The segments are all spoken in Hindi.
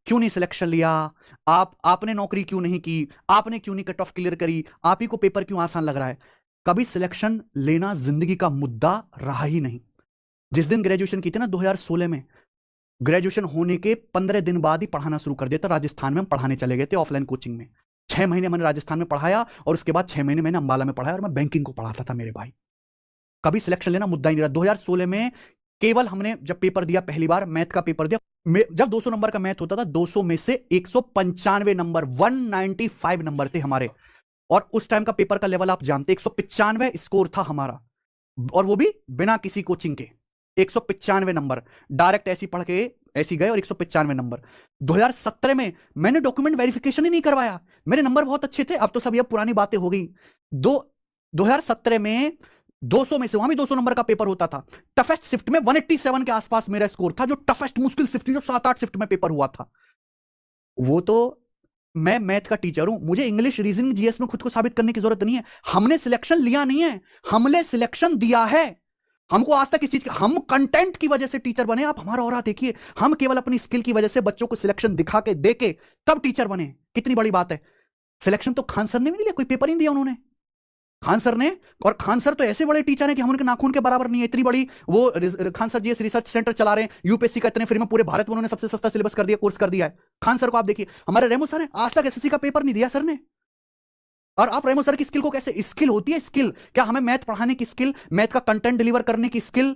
क्यों नहीं सिलेक्शन लिया, आपने नौकरी क्यों नहीं की, आपने क्यों नहीं कट ऑफ क्लियर करी, आप ही को पेपर क्यों आसान लग रहा है। कभी सिलेक्शन लेना जिंदगी का मुद्दा रहा ही नहीं। जिस दिन ग्रेजुएशन की थी ना 2016 में, ग्रेजुएशन होने के 15 दिन बाद ही पढ़ाना शुरू कर दिया था। राजस्थान में हम पढ़ाने चले गए थे ऑफलाइन कोचिंग में। 6 महीने मैंने राजस्थान में पढ़ाया और उसके बाद 6 महीने मैंने अंबाला में पढ़ाया और मैं बैंकिंग को पढ़ाता था मेरे भाई। कभी सिलेक्शन लेना मुद्दा ही नहीं रहा। 2016 में केवल हमने जब पेपर दिया पहली बार मैथ का पेपर दिया, जब 200 नंबर का मैथ होता था, 200 में से 195 नंबर, 195 नंबर थे हमारे। और उस टाइम का पेपर का लेवल आप जानते, 195 स्कोर था हमारा, और वो भी बिना किसी कोचिंग के। 195 नंबर डायरेक्ट ऐसी पढ़ के ऐसी गए और 195 नंबर। 2017 में मैंने डॉक्यूमेंट वेरिफिकेशन ही नहीं करवाया, मेरे नंबर बहुत अच्छे थे। अब तो सब ये पुरानी बातें हो गई। 2017 में 200 में से, वहां भी 200 नंबर का पेपर होता था। टफेस्ट शिफ्ट में 187 के आसपास मेरा स्कोर था, जो टफेस्ट मुश्किल शिफ्ट जो 7-8 शिफ्ट में पेपर हुआ था। वो तो मैं मैथ का टीचर हूं, मुझे इंग्लिश, रीजनिंग, जीएस में खुद को साबित करने की जरूरत नहीं है। हमने सिलेक्शन लिया नहीं है, हमने सिलेक्शन दिया है। हमको आज तक इस चीज, हम कंटेंट की वजह से टीचर बने। आप हमारा और देखिए, हम केवल अपनी स्किल की वजह से बच्चों को सिलेक्शन दिखा के दे के तब टीचर बने। कितनी बड़ी बात है। सिलेक्शन तो खान सर ने भी नहीं लिया, कोई पेपर ही नहीं दिया उन्होंने, खान सर ने। और खान सर तो ऐसे बड़े टीचर हैं कि हम उनके नाखून के बराबर नहीं है। इतनी बड़ी वो Khan sir GS research centre चला रहे हैं, यूपीएससी का इतने फ्री में पूरे भारत में उन्होंने सबसे सस्ता सिलेबस कर दिया, कोर्स कर दिया है। खान सर को आप देखिए। हमारे रेमो सर हैं, आज तक एसएससी का पेपर नहीं दिया सर ने। और आप रेमो सर की स्किल को कैसे, स्किल होती है स्किल, क्या हमें मैथ पढ़ाने की स्किल, मैथ का कंटेंट डिलीवर करने की स्किल,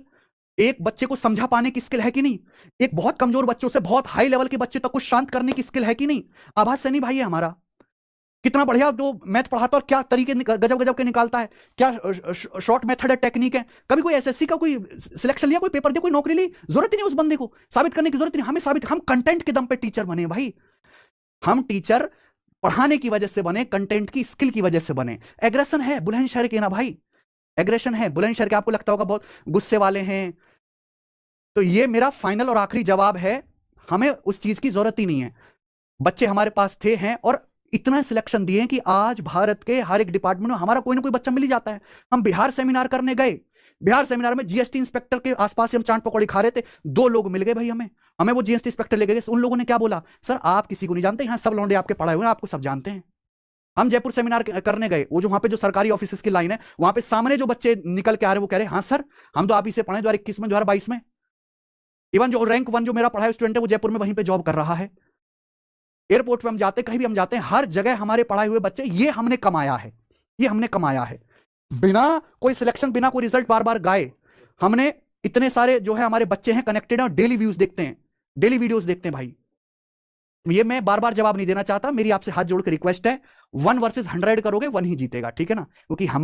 एक बच्चे को समझा पाने की स्किल है कि नहीं, एक बहुत कमजोर बच्चों से बहुत हाई लेवल के बच्चे तक को शांत करने की स्किल है कि नहीं। आभास सैनी भाई है हमारा, कितना बढ़िया जो मैथ पढ़ाता और क्या तरीके गजब गजब के निकालता है, क्या शॉर्ट मेथड है, टेक्निक है। कभी कोई एसएससी का कोई सिलेक्शन लिया, कोई पेपर दिया, कोई नौकरी ली, जरूरत ही नहीं उस बंदे को साबित करने की, जरूरत नहीं हमें साबित। हम कंटेंट के दम पे टीचर बने भाई। हम टीचर पढ़ाने की वजह से बने, कंटेंट की स्किल की वजह से बने। एग्रेशन है बुलंदशहर के ना भाई, एग्रेशन है बुलंदशहर के। आपको लगता होगा बहुत गुस्से वाले हैं, तो ये मेरा फाइनल और आखिरी जवाब है, हमें उस चीज की जरूरत ही नहीं है। बच्चे हमारे पास थे हैं और इतना सिलेक्शन दिए कि आज भारत के हर एक डिपार्टमेंट में हमारा कोई ना कोई बच्चा मिल ही जाता है। हम बिहार सेमिनार करने गए, बिहार सेमिनार में जीएसटी इंस्पेक्टर के आसपास हम चाट पकौड़ी खा रहे थे, 2 लोग मिल गए भाई हमें। हमें वो जीएसटी इंस्पेक्टर ले गए। उन लोगों ने क्या बोला, सर आप किसी को नहीं जानते, यहाँ सब लौंडे आपके पढ़ाए हुए हैं, आपको सब जानते हैं। हम जयपुर सेमिनार करने गए, वो जो वहां पे जो सरकारी ऑफिस की लाइन है, वहां पे सामने जो बच्चे निकल के आ रहे, वो कह रहे हाँ सर हम तो आप ही से पढ़े 2021 में, 2022 में। इवन जो रैंक 1 जो मेरा पढ़ा है स्टूडेंट है, वो जयपुर में वहीं पे जॉब कर रहा है। एयरपोर्ट पे हम जाते, कहीं भी हम जाते हैं, हर जगह हमारे पढ़ाए हुए बच्चे। ये हमने कमाया है, ये हमने कमाया है, बिना कोई सिलेक्शन, बिना कोई रिजल्ट बार बार गाए। हमने इतने सारे जो है हमारे बच्चे हैं कनेक्टेड हैं, डेली व्यूज देखते हैं, डेली वीडियोस देखते हैं भाई। ये मैं बार बार जवाब नहीं देना चाहता, मेरी आपसे हाथ जोड़ के रिक्वेस्ट है, 1 वर्सेस 100 करोगे 1 ही जीतेगा, ठीक है ना, क्योंकि हम